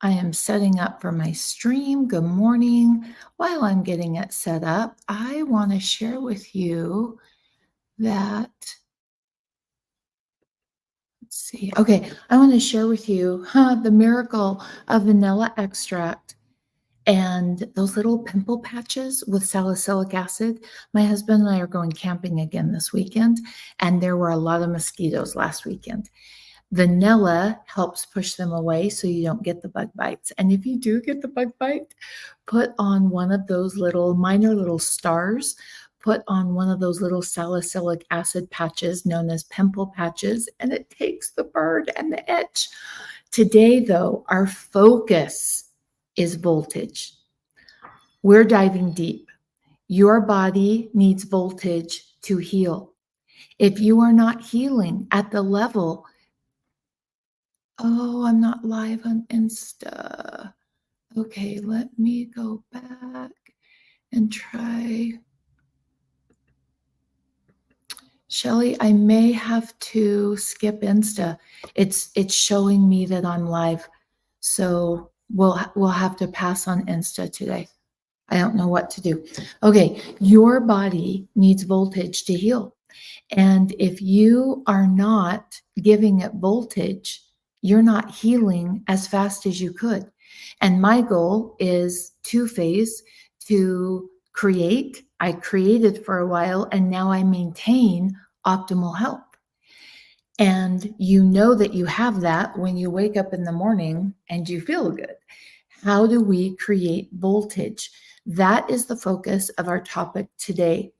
I am setting up for my stream. Good morning. While I'm getting it set up, I want to share with you that, let's see. Okay, I want to share with you the miracle of vanilla extract and those little pimple patches with salicylic acid. My husband and I are going camping again this weekend, and there were a lot of mosquitoes last weekend. Vanilla helps push them away so you don't get the bug bites. And if you do get the bug bite, put on one of those minor little stars, put on one of those little salicylic acid patches known as pimple patches, and it takes the burn and the itch. Today, though, our focus is voltage. We're diving deep. Your body needs voltage to heal. If you are not healing at the level, oh, I'm not live on Insta. Okay, let me go back and try. Shelly, I may have to skip Insta. It's showing me that I'm live. So we'll have to pass on Insta today. I don't know what to do. Okay, your body needs voltage to heal. And if you are not giving it voltage, you're not healing as fast as you could. And my goal is two-phase to create. I created for a while, and now I maintain optimal health. And you know that you have that when you wake up in the morning and you feel good. How do we create voltage? That is the focus of our topic today.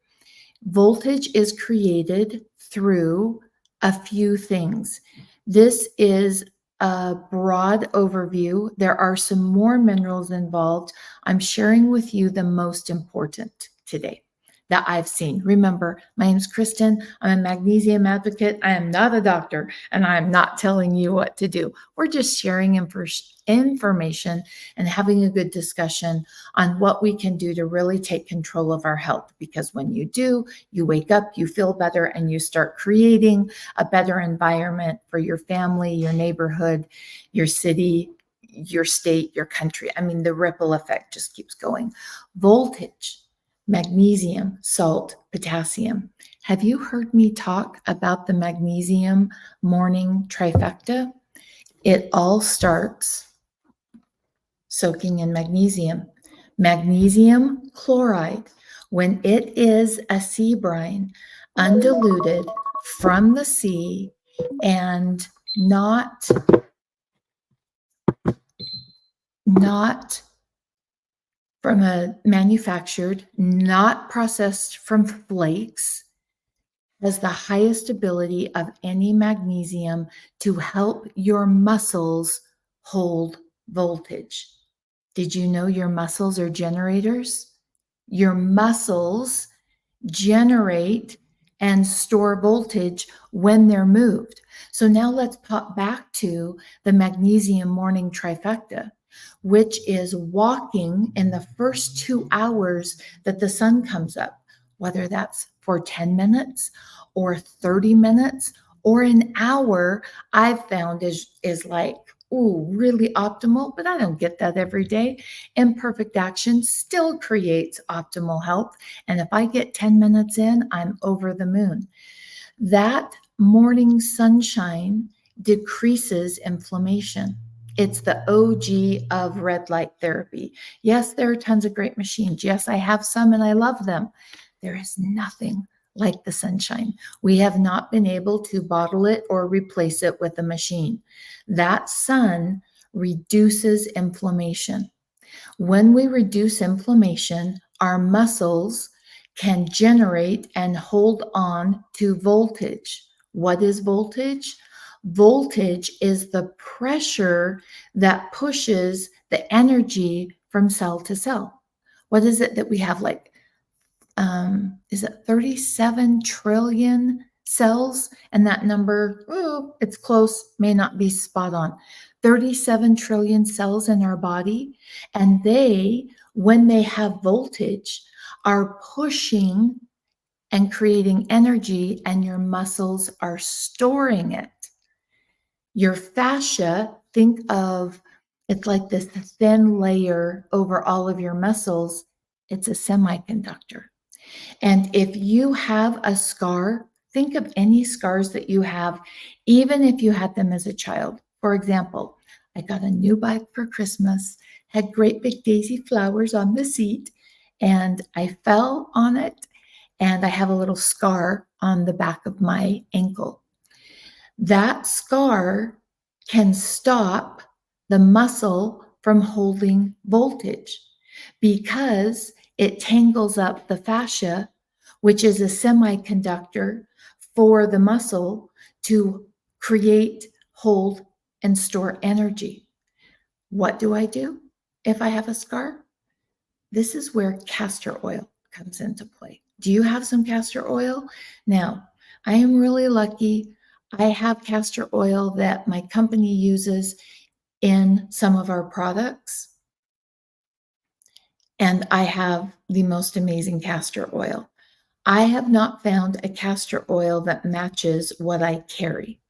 Voltage is created through a few things. This is a broad overview. There are some more minerals involved. I'm sharing with you the most important today that I've seen. Remember, my name is Kristen. I'm a magnesium advocate. I am not a doctor, and I am not telling you what to do. We're just sharing information and having a good discussion on what we can do to really take control of our health. Because when you do, you wake up, you feel better, and you start creating a better environment for your family, your neighborhood, your city, your state, your country. I mean, the ripple effect just keeps going. Voltage. Magnesium, salt, potassium. Have you heard me talk about the magnesium morning trifecta? It all starts soaking in magnesium. Magnesium chloride, when it is a sea brine, undiluted from the sea and not from a manufactured, not processed from flakes, has the highest ability of any magnesium to help your muscles hold voltage. Did you know your muscles are generators? Your muscles generate and store voltage when they're moved. So now let's pop back to the magnesium morning trifecta, which is walking in the first 2 hours that the sun comes up, whether that's for 10 minutes or 30 minutes or an hour. I've found is like, ooh, really optimal, but I don't get that every day. Imperfect action still creates optimal health. And if I get 10 minutes in, I'm over the moon. That morning sunshine decreases inflammation. It's the OG of red light therapy. Yes, there are tons of great machines. Yes, I have some and I love them. There is nothing like the sunshine. We have not been able to bottle it or replace it with a machine. That sun reduces inflammation. When we reduce inflammation, our muscles can generate and hold on to voltage. What is voltage? Voltage is the pressure that pushes the energy from cell to cell. What is it that we have, like, is it 37 trillion cells? And that number, oh, it's close, may not be spot on. 37 trillion cells in our body. And they, when they have voltage, are pushing and creating energy, and your muscles are storing it. Your fascia, think of It's like this thin layer over all of your muscles. It's a semiconductor. And if you have a scar, think of any scars that you have, even if you had them as a child. For example, I got a new bike for Christmas, had great big daisy flowers on the seat, and I fell on it, and I have a little scar on the back of my ankle. That scar can stop the muscle from holding voltage because it tangles up the fascia, which is a semiconductor for the muscle to create, hold, and store energy. What do I do if I have a scar? This is where castor oil comes into play. Do you have some castor oil? Now, I am really lucky. I have castor oil that my company uses in some of our products. And I have the most amazing castor oil. I have not found a castor oil that matches what I carry.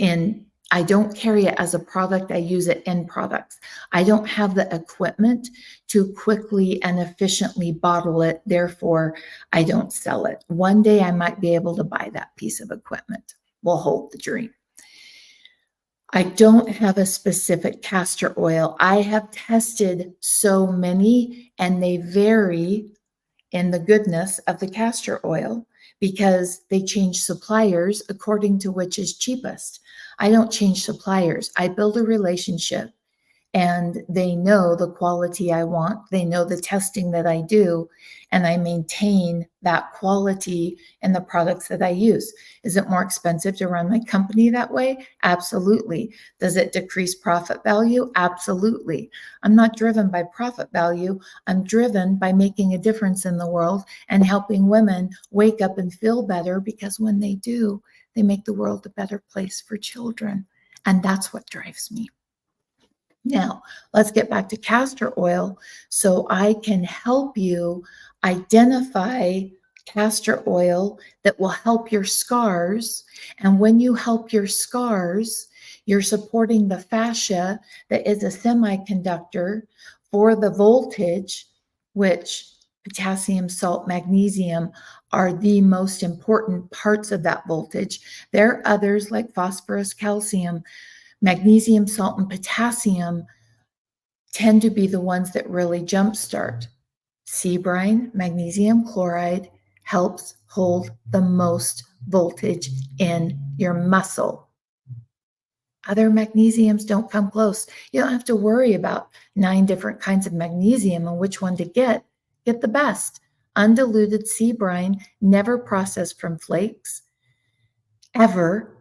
And I don't carry it as a product, I use it in products. I don't have the equipment to quickly and efficiently bottle it, therefore, I don't sell it. One day I might be able to buy that piece of equipment. We'll hold the dream. I don't have a specific castor oil. I have tested so many, and they vary in the goodness of the castor oil because they change suppliers according to which is cheapest. I don't change suppliers. I build a relationship, and they know the quality I want. They know the testing that I do, and I maintain that quality in the products that I use. Is it more expensive to run my company that way? Absolutely. Does it decrease profit value? Absolutely. I'm not driven by profit value. I'm driven by making a difference in the world and helping women wake up and feel better, because when they do, they make the world a better place for children. And that's what drives me. Now, let's get back to castor oil so I can help you identify castor oil that will help your scars. And when you help your scars, you're supporting the fascia that is a semiconductor for the voltage, which potassium, salt, magnesium are the most important parts of that voltage. There are others like phosphorus, calcium. Magnesium, salt, and potassium tend to be the ones that really jumpstart. Sea brine, magnesium chloride, helps hold the most voltage in your muscle. Other magnesiums don't come close. You don't have to worry about 9 different kinds of magnesium and which one to get. Get the best. Undiluted sea brine, never processed from flakes, ever.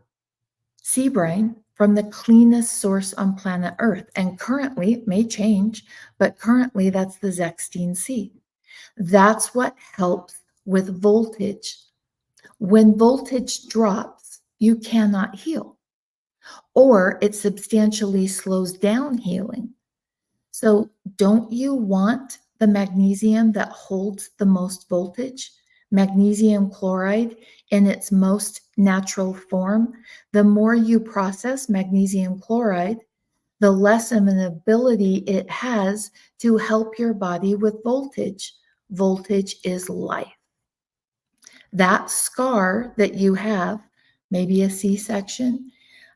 Sea brine from the cleanest source on planet Earth. And currently, it may change, but currently that's the Zechstein Sea. That's what helps with voltage. When voltage drops, you cannot heal, or it substantially slows down healing. So don't you want the magnesium that holds the most voltage? Magnesium chloride in its most natural form. The more you process magnesium chloride, the less of an ability it has to help your body with voltage. Voltage is life. That scar that you have, maybe a C-section,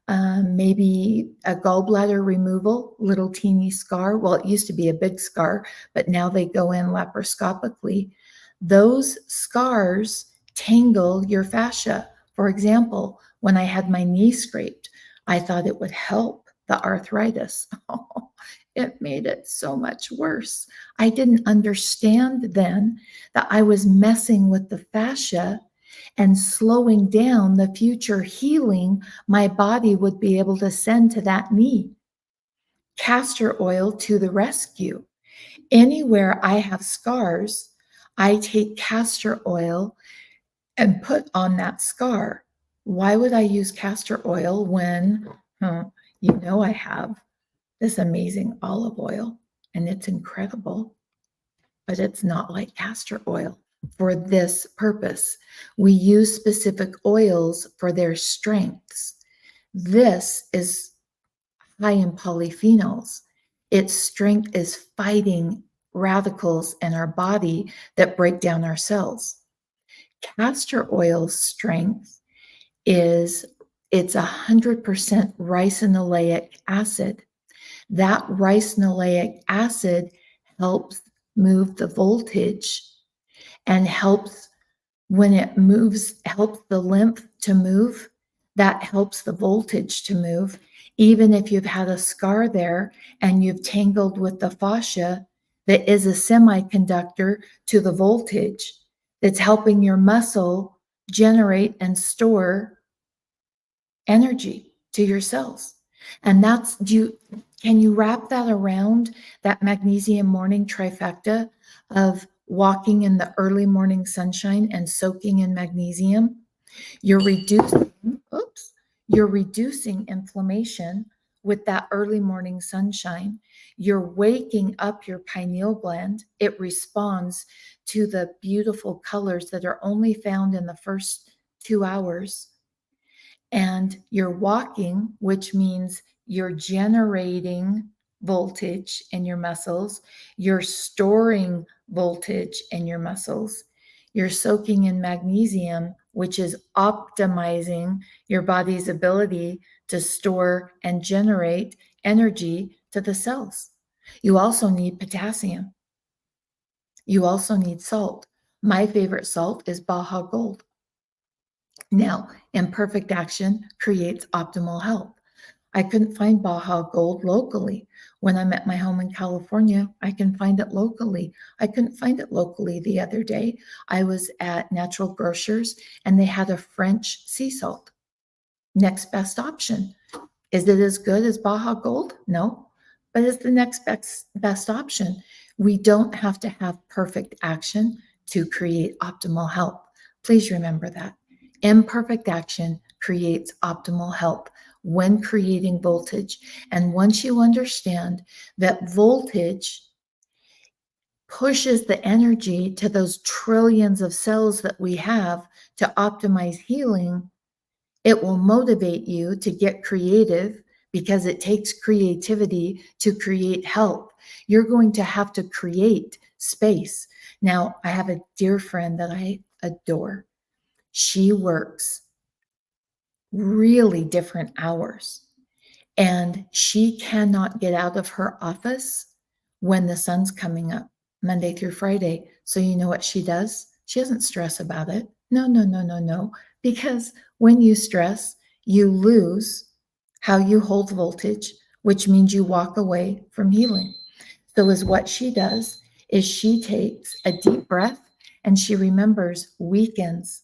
maybe a gallbladder removal, little teeny scar. Well, it used to be a big scar, but now they go in laparoscopically. Those scars tangle your fascia. For example, when I had my knee scraped, I thought it would help the arthritis. It made it so much worse. I didn't understand then that I was messing with the fascia and slowing down the future healing my body would be able to send to that knee. Castor oil to the rescue. Anywhere I have scars, I take castor oil and put on that scar. Why would I use castor oil when, I have this amazing olive oil and it's incredible, but it's not like castor oil for this purpose. We use specific oils for their strengths. This is high in polyphenols. Its strength is fighting radicals in our body that break down our cells. Castor oil's strength is it's 100% ricinoleic acid. That ricinoleic acid helps move the voltage and helps when it moves, helps the lymph to move. That helps the voltage to move. Even if you've had a scar there and you've tangled with the fascia that is a semiconductor to the voltage that's helping your muscle generate and store energy to your cells. And can you wrap that around that magnesium morning trifecta of walking in the early morning sunshine and soaking in magnesium? You're reducing, you're reducing inflammation with that early morning sunshine. You're waking up your pineal gland. It responds to the beautiful colors that are only found in the first 2 hours. And you're walking, which means you're generating voltage in your muscles, you're storing voltage in your muscles, you're soaking in magnesium, which is optimizing your body's ability to store and generate energy to the cells. You also need potassium. You also need salt. My favorite salt is Baja Gold. Now, imperfect action creates optimal health. I couldn't find Baja Gold locally. When I'm at my home in California, I can find it locally. I couldn't find it locally the other day. I was at Natural Grocers and they had a French sea salt. Next best option. Is it as good as Baja Gold? No, but it's the next best option. We don't have to have perfect action to create optimal health. Please remember that. Imperfect action creates optimal health when creating voltage. And once you understand that voltage pushes the energy to those trillions of cells that we have to optimize healing, it will motivate you to get creative because it takes creativity to create health. You're going to have to create space. Now, I have a dear friend that I adore. She works really different hours and she cannot get out of her office when the sun's coming up Monday through Friday. So you know what she does? She doesn't stress about it. No. Because when you stress, you lose how you hold voltage, which means you walk away from healing. So is what she does is she takes a deep breath and she remembers weekends.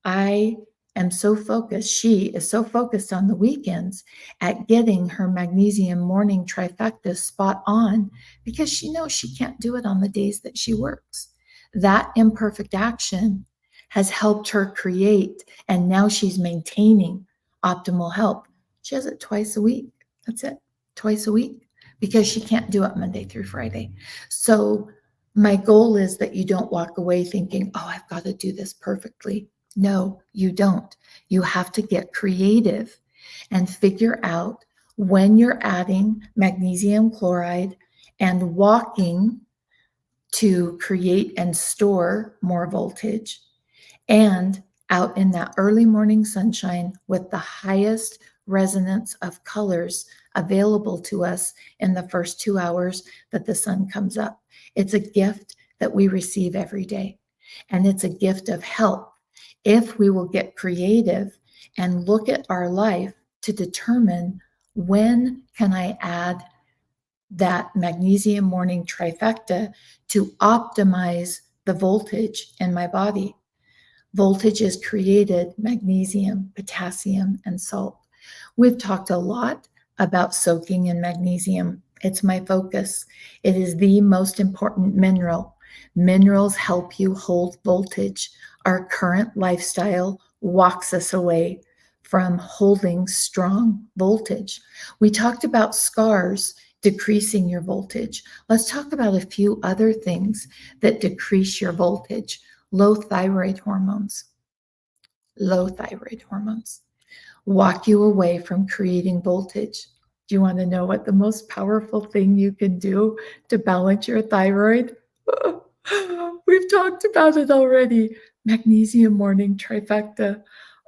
I am so focused. She is so focused on the weekends at getting her magnesium morning trifecta spot on because she knows she can't do it on the days that she works. That imperfect action has helped her create, and now she's maintaining optimal health. She does it twice a week. That's it, twice a week, because she can't do it Monday through Friday. So my goal is that you don't walk away thinking, oh, I've got to do this perfectly. No, you don't. You have to get creative and figure out when you're adding magnesium chloride and walking to create and store more voltage, and out in that early morning sunshine with the highest resonance of colors available to us in the first 2 hours that the sun comes up. It's a gift that we receive every day, and it's a gift of health if we will get creative and look at our life to determine when can I add that magnesium morning trifecta to optimize the voltage in my body. Voltage is created magnesium, potassium, and salt. We've talked a lot about soaking in magnesium. It's my focus. It is the most important mineral. Minerals help you hold voltage. Our current lifestyle walks us away from holding strong voltage. We talked about scars decreasing your voltage. Let's talk about a few other things that decrease your voltage. Low thyroid hormones walk you away from creating voltage. Do you want to know what the most powerful thing you can do to balance your thyroid? We've talked about it already. Magnesium morning trifecta,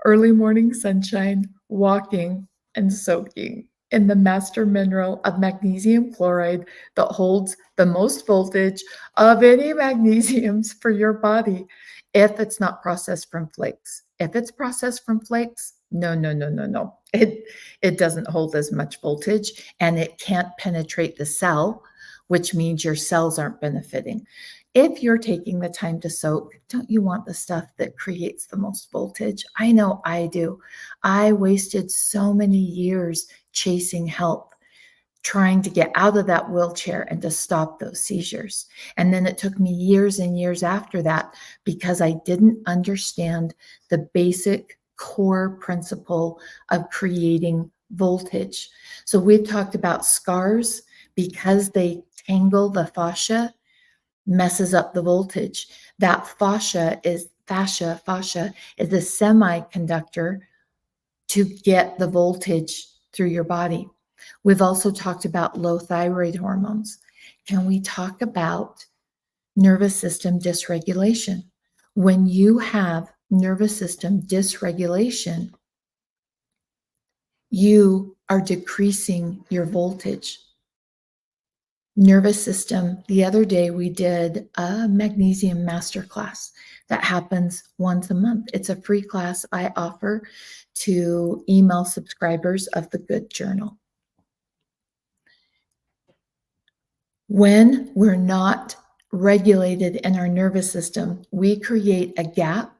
early morning sunshine, walking, and soaking in the master mineral of magnesium chloride that holds the most voltage of any magnesiums for your body if it's not processed from flakes. If it's processed from flakes, no, no, no, no, no. It doesn't hold as much voltage and it can't penetrate the cell, which means your cells aren't benefiting. If you're taking the time to soak, don't you want the stuff that creates the most voltage? I know I do. I wasted so many years chasing help, trying to get out of that wheelchair and to stop those seizures. And then it took me years and years after that because I didn't understand the basic core principle of creating voltage. So we've talked about scars because they tangle the fascia, messes up the voltage. That fascia is a semiconductor to get the voltage through your body. We've also talked about low thyroid hormones. Can we talk about nervous system dysregulation? When you have nervous system dysregulation, you are decreasing your voltage. Nervous system, the other day we did a magnesium masterclass that happens once a month. It's a free class I offer to email subscribers of the Good Journal. When we're not regulated in our nervous system, we create a gap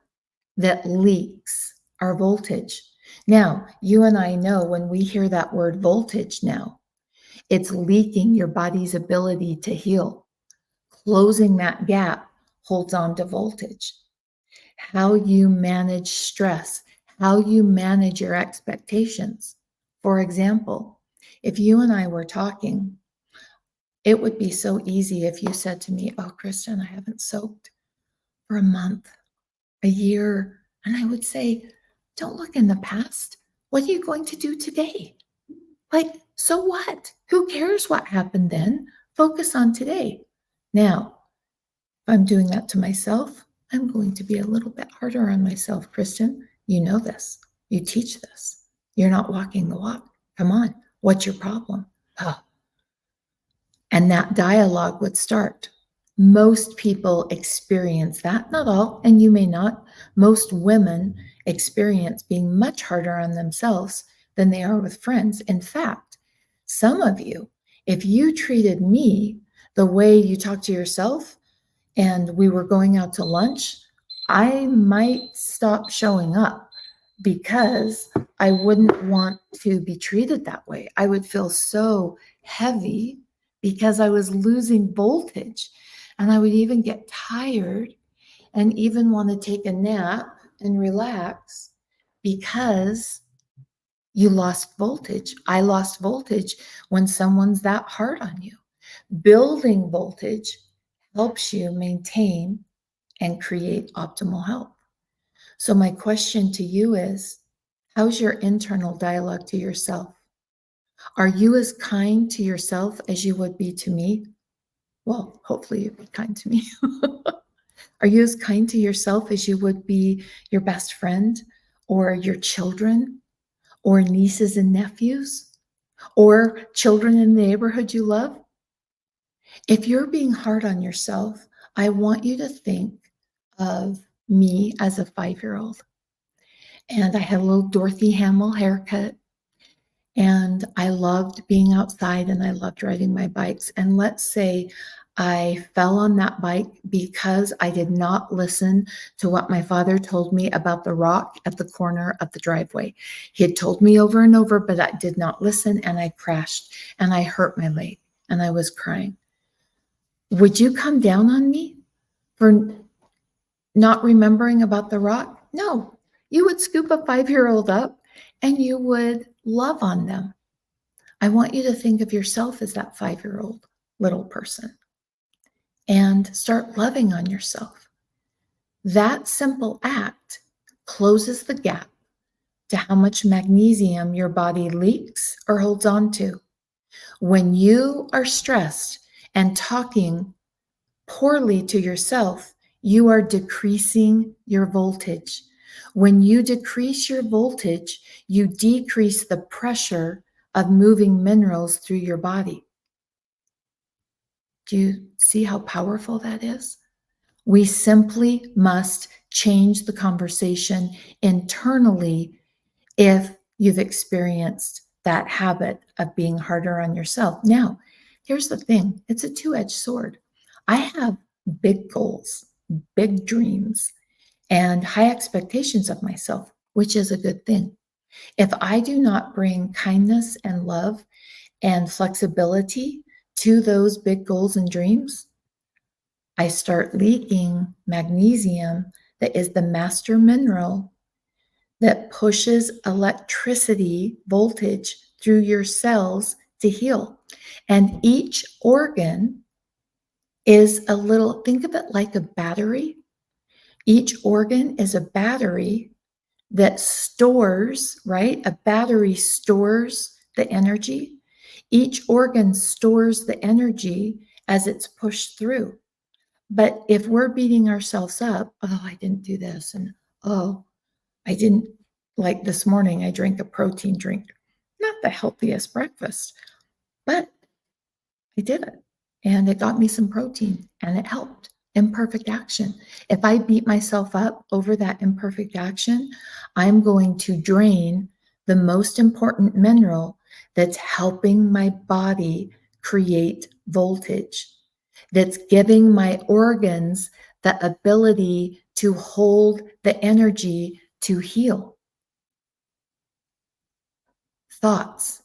that leaks our voltage. Now, you and I know when we hear that word voltage now, it's leaking your body's ability to heal. Closing that gap holds on to voltage. How you manage stress, how you manage your expectations. For example, if you and I were talking, it would be so easy if you said to me, "Oh, Kristen, I haven't soaked for a month, a year." And I would say, "Don't look in the past. What are you going to do today? Like, so what? Who cares what happened then? Focus on today." Now, if I'm doing that to myself, I'm going to be a little bit harder on myself. Kristen, you know this. You teach this. You're not walking the walk. Come on. What's your problem? Oh. And that dialogue would start. Most people experience that, not all, and you may not. Most women experience being much harder on themselves than they are with friends. In fact, some of you, if you treated me the way you talk to yourself and we were going out to lunch, I might stop showing up because I wouldn't want to be treated that way. I would feel so heavy because I was losing voltage. And I would even get tired and even want to take a nap and relax because you lost voltage. I lost voltage when someone's that hard on you. Building voltage helps you maintain and create optimal health. So my question to you is, how's your internal dialogue to yourself? Are you as kind to yourself as you would be to me? Well, hopefully you'd be kind to me. Are you as kind to yourself as you would be your best friend or your children or nieces and nephews or children in the neighborhood you love? If you're being hard on yourself, I want you to think of me as a 5-year-old. And I had a little Dorothy Hamill haircut. And I loved being outside and I loved riding my bikes. And let's say I fell on that bike because I did not listen to what my father told me about the rock at the corner of the driveway. He had told me over and over, but I did not listen and I crashed and I hurt my leg and I was crying. Would you come down on me for not remembering about the rock? No, you would scoop a 5-year-old up and you would love on them. I want you to think of yourself as that 5-year-old little person and start loving on yourself. That simple act closes the gap to how much magnesium your body leaks or holds on to. When you are stressed and talking poorly to yourself, you are decreasing your voltage. When you decrease your voltage, you decrease the pressure of moving minerals through your body. Do you see how powerful that is? We simply must change the conversation internally if you've experienced that habit of being harder on yourself. Now, here's the thing, it's a two-edged sword. I have big goals, big dreams, and high expectations of myself, which is a good thing. If I do not bring kindness and love and flexibility to those big goals and dreams, I start leaking magnesium, that is the master mineral that pushes electricity voltage through your cells to heal. And each organ is a little, think of it like a battery. Each organ is a battery that stores, right? A battery stores the energy. Each organ stores the energy as it's pushed through. But if we're beating ourselves up, oh, I didn't do this, and oh, I didn't, like this morning, I drank a protein drink. Not the healthiest breakfast, but I did it. And it got me some protein and it helped. Imperfect action. If I beat myself up over that imperfect action, I'm going to drain the most important mineral that's helping my body create voltage, that's giving my organs the ability to hold the energy to heal. Thoughts.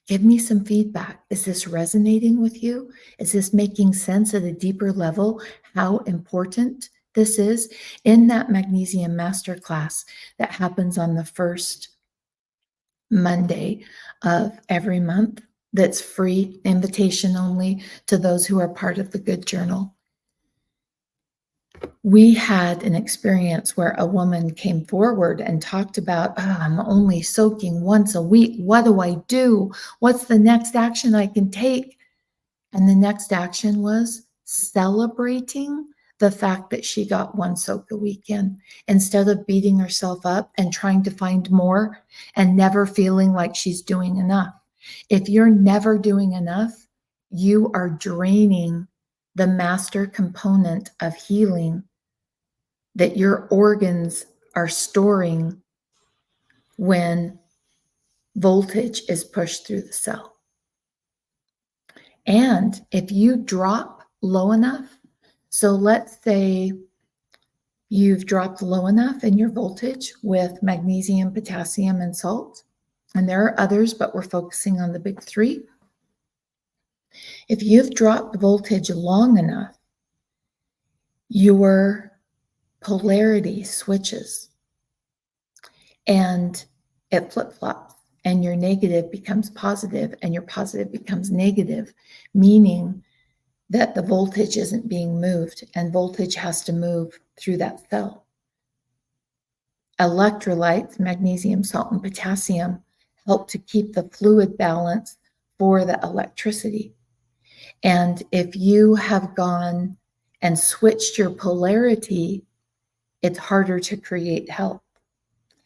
Give me some feedback. Is this resonating with you? Is this making sense at a deeper level how important this is? In that magnesium masterclass that happens on the first Monday of every month, that's free, invitation only to those who are part of the Good Journal. We had an experience where a woman came forward and talked about, oh, I'm only soaking once a week. What do I do? What's the next action I can take? And the next action was celebrating the fact that she got one soak a week in, instead of beating herself up and trying to find more and never feeling like she's doing enough. If you're never doing enough, you are draining the master component of healing that your organs are storing when voltage is pushed through the cell. And if you drop low enough, so let's say you've dropped low enough in your voltage with magnesium, potassium, and salt, and there are others, but we're focusing on the big three. If you've dropped voltage long enough, your polarity switches and it flip-flops, and your negative becomes positive and your positive becomes negative, meaning that the voltage isn't being moved and voltage has to move through that cell. Electrolytes, magnesium, salt, and potassium help to keep the fluid balance for the electricity. And if you have gone and switched your polarity, it's harder to create health.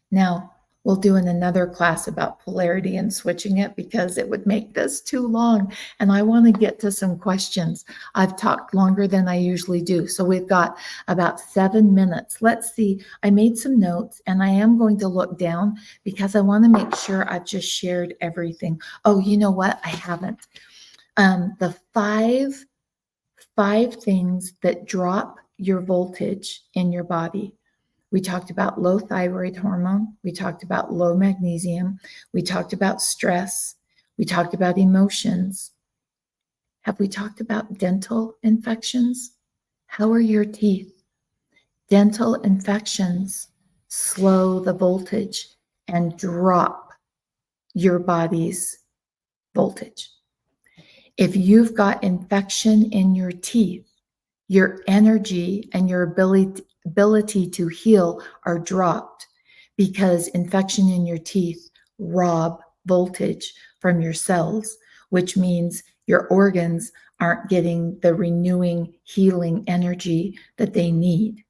Now, we'll do in another class about polarity and switching it because it would make this too long. And I want to get to some questions. I've talked longer than I usually do. So we've got about 7 minutes. Let's see. I made some notes and I am going to look down because I want to make sure I've just shared everything. Oh, you know what? I haven't. The five things that drop your voltage in your body. We talked about low thyroid hormone. We talked about low magnesium. We talked about stress. We talked about emotions. Have we talked about dental infections? How are your teeth? Dental infections slow the voltage and drop your body's voltage. If you've got infection in your teeth, your energy and your ability to heal are dropped because infection in your teeth rob voltage from your cells, which means your organs aren't getting the renewing, healing energy that they need.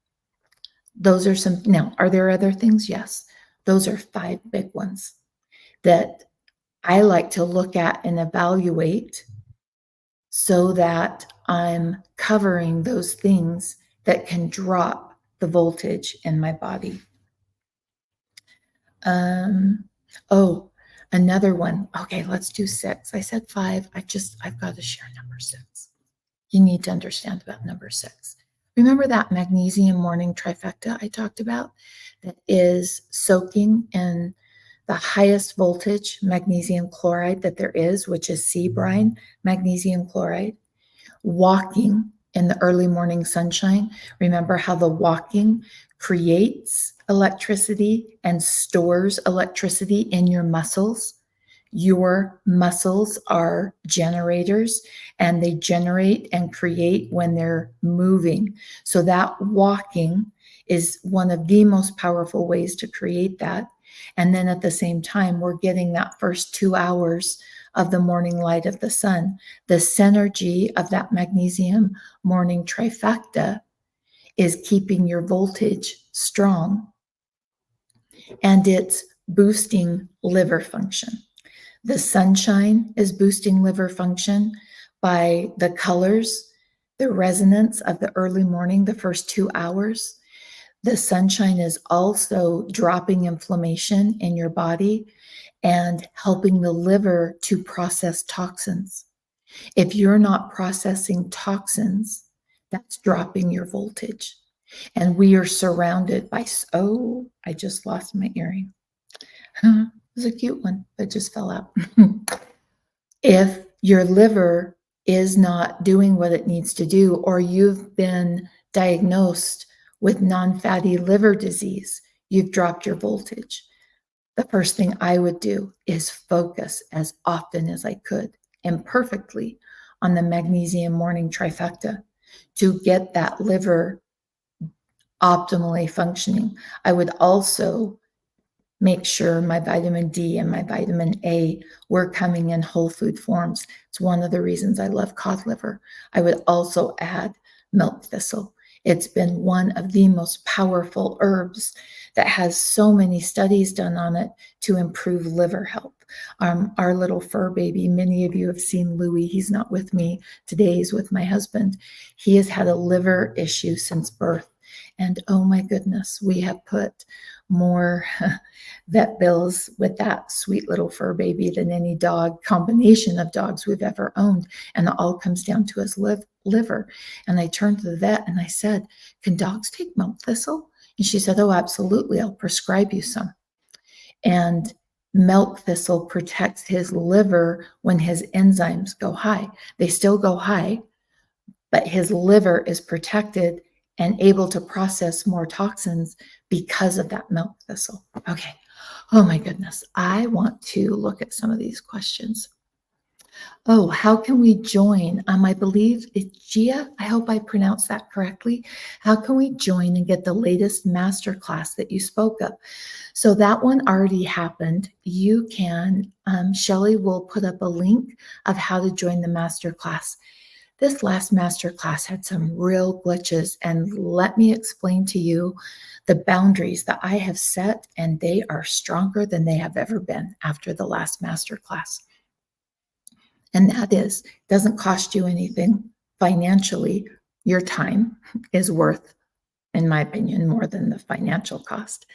Those are some. Now, are there other things? Yes. Those are 5 big ones that I like to look at and evaluate so that I'm covering those things that can drop the voltage in my body. Oh, another one. Okay, let's do 6. I said 5. I've got to share number 6. You need to understand about number 6. Remember that magnesium morning trifecta I talked about that is soaking in the highest voltage magnesium chloride that there is, which is sea brine magnesium chloride, walking in the early morning sunshine. Remember how the walking creates electricity and stores electricity in your muscles. Your muscles are generators and they generate and create when they're moving. So that walking is one of the most powerful ways to create that. And then at the same time, we're getting that first 2 hours of the morning light of the sun. The synergy of that magnesium morning trifecta is keeping your voltage strong and it's boosting liver function. The sunshine is boosting liver function by the colors, the resonance of the early morning, the first 2 hours. The sunshine is also dropping inflammation in your body and helping the liver to process toxins. If you're not processing toxins, that's dropping your voltage. And we are surrounded by, oh, I just lost my earring. It was a cute one, but just fell out. If your liver is not doing what it needs to do, or you've been diagnosed with non-fatty liver disease, you've dropped your voltage. The first thing I would do is focus as often as I could and perfectly on the magnesium morning trifecta to get that liver optimally functioning. I would also make sure my vitamin D and my vitamin A were coming in whole food forms. It's one of the reasons I love cod liver. I would also add milk thistle. It's been one of the most powerful herbs that has so many studies done on it to improve liver health. Our little fur baby, many of you have seen Louis. He's not with me today. He's with my husband. He has had a liver issue since birth. And oh my goodness, we have put more vet bills with that sweet little fur baby than any dog combination of dogs we've ever owned. And it all comes down to his liver. And I turned to the vet and I said, can dogs take milk thistle? And she said, oh, absolutely. I'll prescribe you some. And milk thistle protects his liver when his enzymes go high. They still go high, but his liver is protected and able to process more toxins because of that milk thistle. Okay. Oh my goodness. I want to look at some of these questions. Oh, how can we join? I believe it's Gia. I hope I pronounced that correctly. How can we join and get the latest masterclass that you spoke of? So that one already happened. You can, Shelly will put up a link of how to join the masterclass. This last masterclass had some real glitches, and let me explain to you the boundaries that I have set, and they are stronger than they have ever been after the last masterclass. And that is, doesn't cost you anything financially. Your time is worth, in my opinion, more than the financial cost.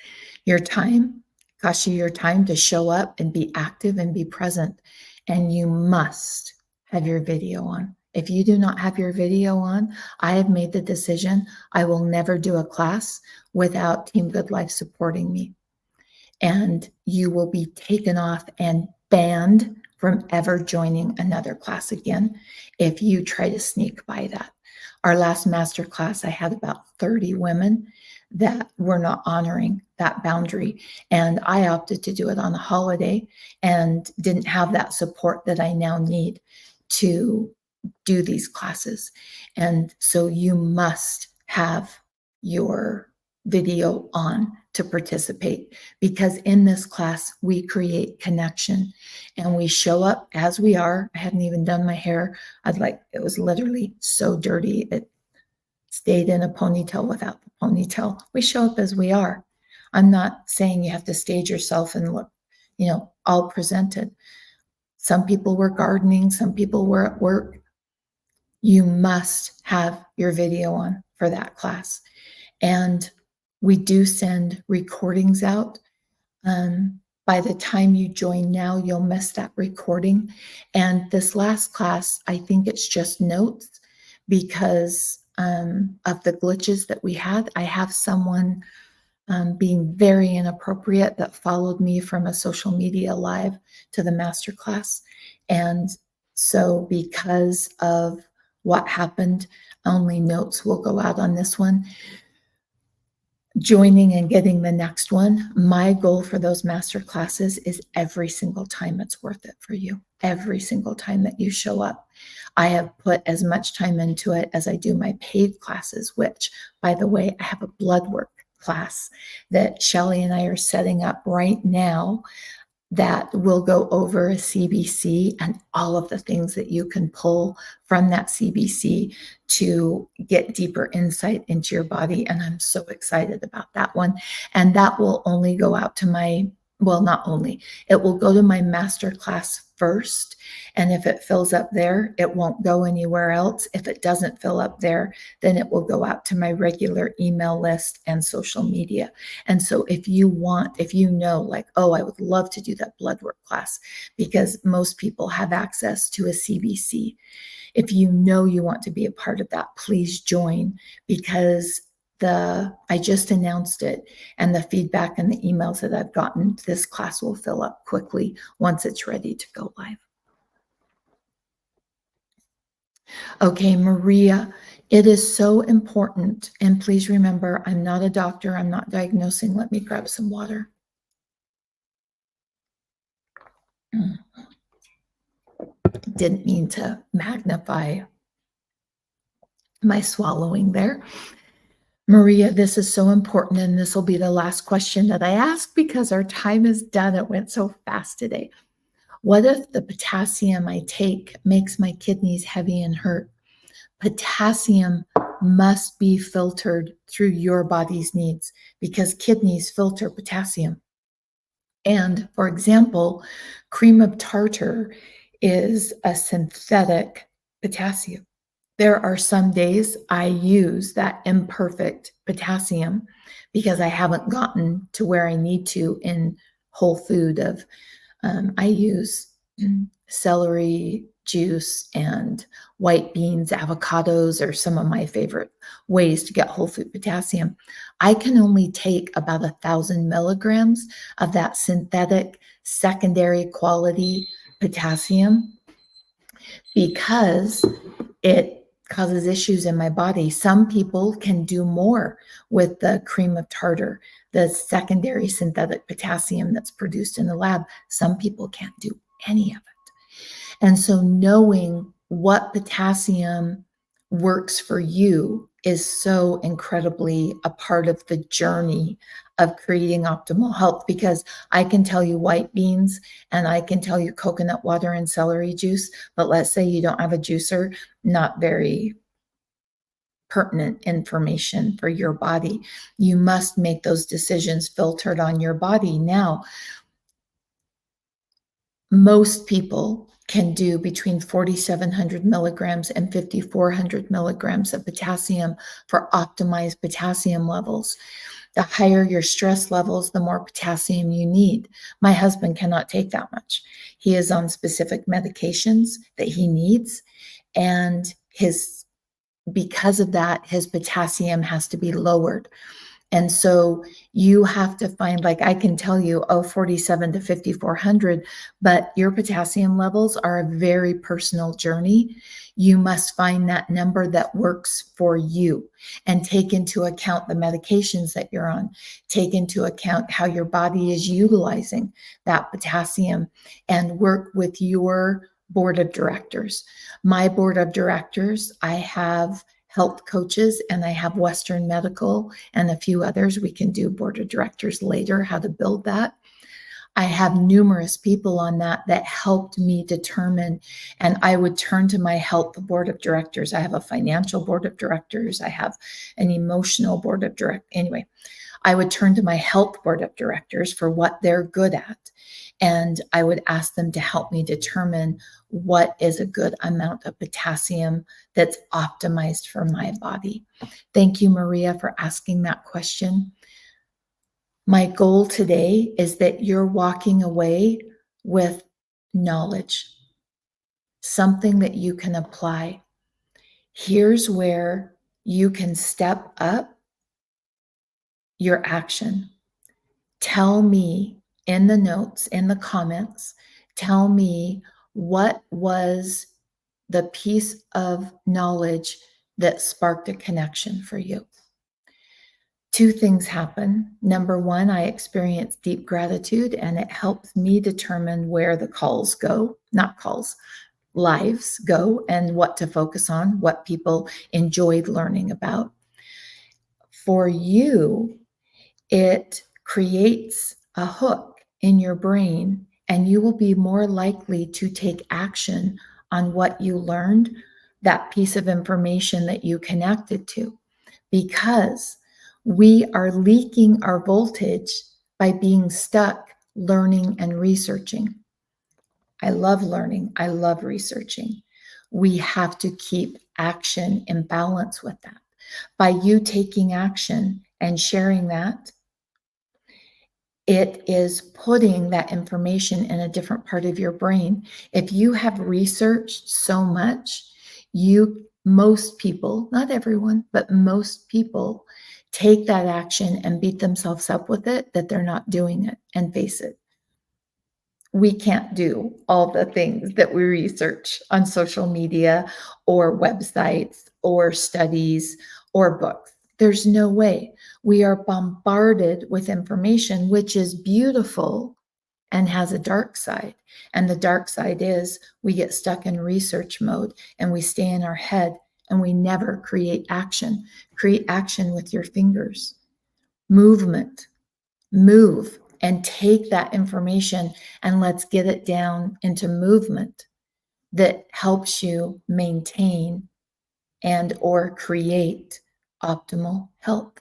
Your time costs you your time to show up and be active and be present. And you must have your video on. If you do not have your video on, I have made the decision I will never do a class without Team Good Life supporting me. And you will be taken off and banned from ever joining another class again if you try to sneak by that. Our last master class, I had about 30 women that were not honoring that boundary. And I opted to do it on a holiday and didn't have that support that I now need to do these classes. And so you must have your video on to participate, because in this class, we create connection and we show up as we are. I hadn't even done my hair. It was literally so dirty. It stayed in a ponytail without the ponytail. We show up as we are. I'm not saying you have to stage yourself and look, all presented. Some people were gardening, some people were at work. You must have your video on for that class. And we do send recordings out. By the time you join now, you'll miss that recording. And this last class, I think it's just notes because of the glitches that we had. I have someone being very inappropriate that followed me from a social media live to the masterclass. And so because of what happened, only notes will go out on this one. Joining and getting the next one, my goal for those master classes is every single time it's worth it for you. Every single time that you show up. I have put as much time into it as I do my paid classes, which, by the way, I have a blood work class that Shelly and I are setting up right now that will go over a CBC and all of the things that you can pull from that CBC to get deeper insight into your body. And I'm so excited about that one. And that will only go out to not only, it will go to my master class first. And if it fills up there, it won't go anywhere else. If it doesn't fill up there, then it will go out to my regular email list and social media. And so if you know, like, oh, I would love to do that blood work class, because most people have access to a CBC. If you know you want to be a part of that, please join, because I just announced it, and the feedback and the emails that I've gotten, this class will fill up quickly once it's ready to go live. Okay, Maria, it is so important. And please remember, I'm not a doctor. I'm not diagnosing. Let me grab some water. Didn't mean to magnify my swallowing there. Maria, this is so important, and this will be the last question that I ask because our time is done. It went so fast today. What if the potassium I take makes my kidneys heavy and hurt? Potassium must be filtered through your body's needs, because kidneys filter potassium. And for example, cream of tartar is a synthetic potassium. There are some days I use that imperfect potassium because I haven't gotten to where I need to in whole food I use celery juice and white beans, avocados are some of my favorite ways to get whole food potassium. I can only take about 1,000 milligrams of that synthetic secondary quality potassium because it causes issues in my body. Some people can do more with the cream of tartar, the secondary synthetic potassium that's produced in the lab. Some people can't do any of it. And so knowing what potassium works for you is so incredibly a part of the journey of creating optimal health, because I can tell you white beans and I can tell you coconut water and celery juice, but let's say you don't have a juicer, not very pertinent information for your body. You must make those decisions filtered on your body. Now, most people can do between 4,700 milligrams and 5,400 milligrams of potassium for optimized potassium levels. The higher your stress levels, the more potassium you need. My husband cannot take that much. He is on specific medications that he needs, and because of that, his potassium has to be lowered. And so you have to find, like I can tell you, 47 to 5,400, but your potassium levels are a very personal journey. You must find that number that works for you and take into account the medications that you're on. Take into account how your body is utilizing that potassium and work with your board of directors. My board of directors, I have health coaches, and I have Western Medical and a few others. We can do board of directors later, how to build that. I have numerous people on that helped me determine, and I would turn to my health board of directors. I have a financial board of directors. I have an emotional board of directors. Anyway, I would turn to my health board of directors for what they're good at. And I would ask them to help me determine what is a good amount of potassium that's optimized for my body. Thank you, Maria, for asking that question. My goal today is that you're walking away with knowledge, something that you can apply. Here's where you can step up your action. Tell me in the notes, in the comments, tell me what was the piece of knowledge that sparked a connection for you. Two things happen. Number one, I experience deep gratitude, and it helps me determine where the calls go, not calls, lives go, and what to focus on, what people enjoyed learning about. For you, it creates a hook in your brain, and you will be more likely to take action on what you learned, that piece of information that you connected to, because we are leaking our voltage by being stuck learning and researching. I love learning. I love researching. We have to keep action in balance with that. By you taking action and sharing that, it is putting that information in a different part of your brain. If you have researched so much, most people, not everyone, but most people take that action and beat themselves up with it, that they're not doing it, and face it. We can't do all the things that we research on social media or websites or studies or books. There's no way. We are bombarded with information, which is beautiful and has a dark side. And the dark side is we get stuck in research mode and we stay in our head and we never create action. Create action with your fingers. Movement. Move and take that information and let's get it down into movement that helps you maintain and or create optimal health.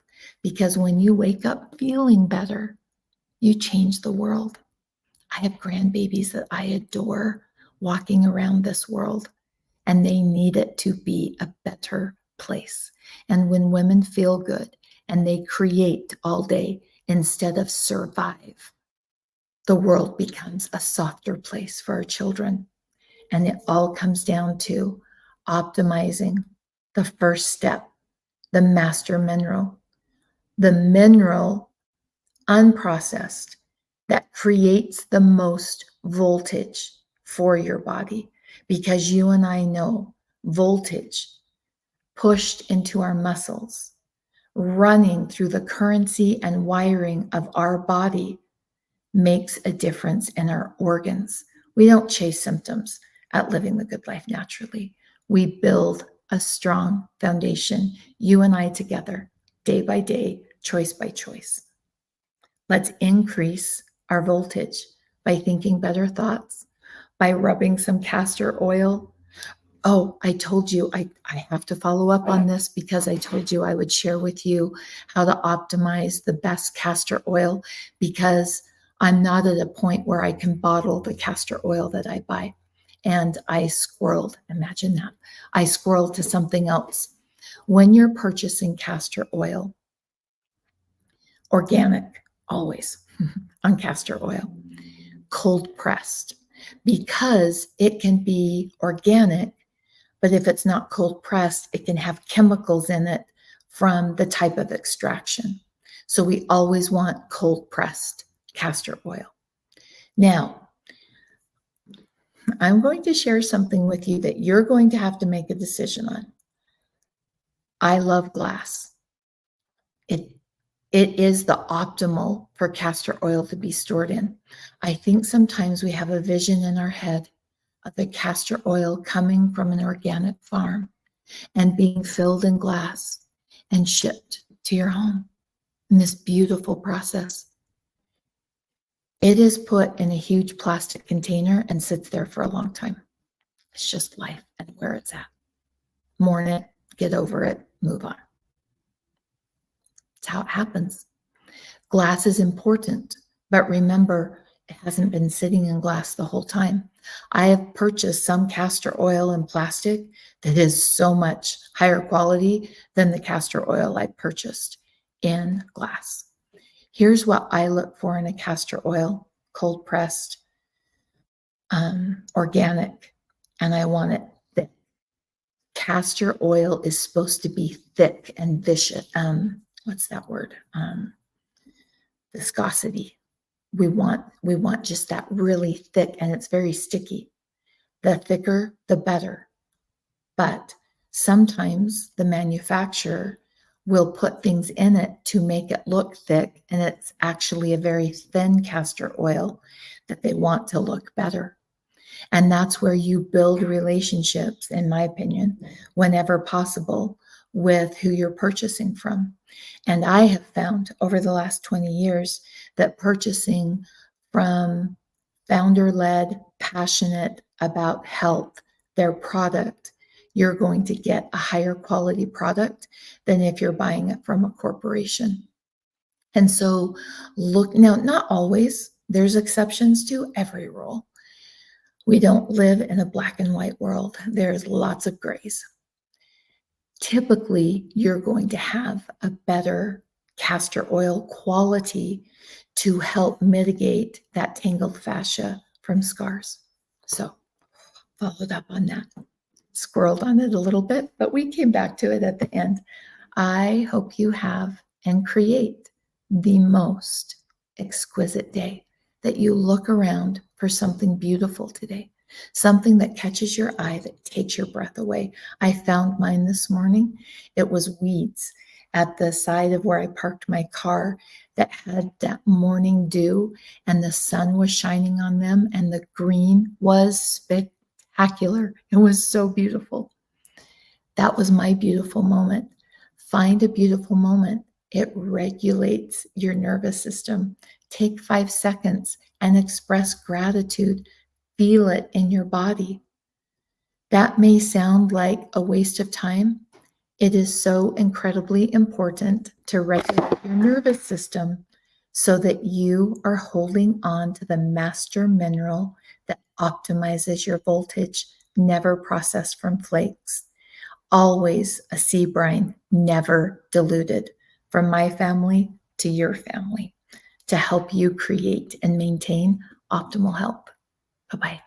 Because when you wake up feeling better, you change the world. I have grandbabies that I adore walking around this world, and they need it to be a better place. And when women feel good and they create all day instead of survive, the world becomes a softer place for our children. And it all comes down to optimizing the first step, the master mineral, the mineral unprocessed that creates the most voltage for your body. Because you and I know voltage pushed into our muscles, running through the currency and wiring of our body makes a difference in our organs. We don't chase symptoms at Living the Good Life Naturally. We build a strong foundation, you and I together, day by day, choice by choice. Let's increase our voltage by thinking better thoughts, by rubbing some castor oil. Oh, I told you I have to follow up on this because I told you I would share with you how to optimize the best castor oil, because I'm not at a point where I can bottle the castor oil that I buy. And I squirreled, imagine that. I squirreled to something else. When you're purchasing castor oil, organic, always on castor oil, cold pressed, because it can be organic, but if it's not cold pressed, it can have chemicals in it from the type of extraction. So we always want cold pressed castor oil. Now, I'm going to share something with you that you're going to have to make a decision on. I love glass. It is the optimal for castor oil to be stored in. I think sometimes we have a vision in our head of the castor oil coming from an organic farm, and being filled in glass and shipped to your home in this beautiful process. It is put in a huge plastic container and sits there for a long time. It's just life and where it's at. Mourn it, get over it, move on. It's how it happens. Glass is important, but remember, it hasn't been sitting in glass the whole time. I have purchased some castor oil in plastic that is so much higher quality than the castor oil I purchased in glass. Here's what I look for in a castor oil, cold pressed, organic, and I want it thick. Castor oil is supposed to be thick and viscous. What's that word? Viscosity. We want just that really thick, and it's very sticky. The thicker, the better. But sometimes the manufacturer will put things in it to make it look thick, and it's actually a very thin castor oil that they want to look better. And that's where you build relationships, in my opinion, whenever possible, with who you're purchasing from. And I have found over the last 20 years that purchasing from founder-led, passionate about health, their product, you're going to get a higher quality product than if you're buying it from a corporation. And so look, now, not always, there's exceptions to every rule. We don't live in a black and white world. There's lots of grays. Typically, you're going to have a better castor oil quality to help mitigate that tangled fascia from scars. So followed up on that, squirreled on it a little bit, but we came back to it at the end. I hope you have and create the most exquisite day, that you look around for something beautiful today, something that catches your eye, that takes your breath away. I found mine this morning. It was weeds at the side of where I parked my car that had that morning dew, and the sun was shining on them, and the green was spectacular. It was so beautiful. That was my beautiful moment. Find a beautiful moment. It regulates your nervous system. Take 5 seconds and express gratitude. Feel it in your body. That may sound like a waste of time. It is so incredibly important to regulate your nervous system so that you are holding on to the master mineral that optimizes your voltage, never processed from flakes. Always a sea brine, never diluted, from my family to your family, to help you create and maintain optimal health. Bye-bye.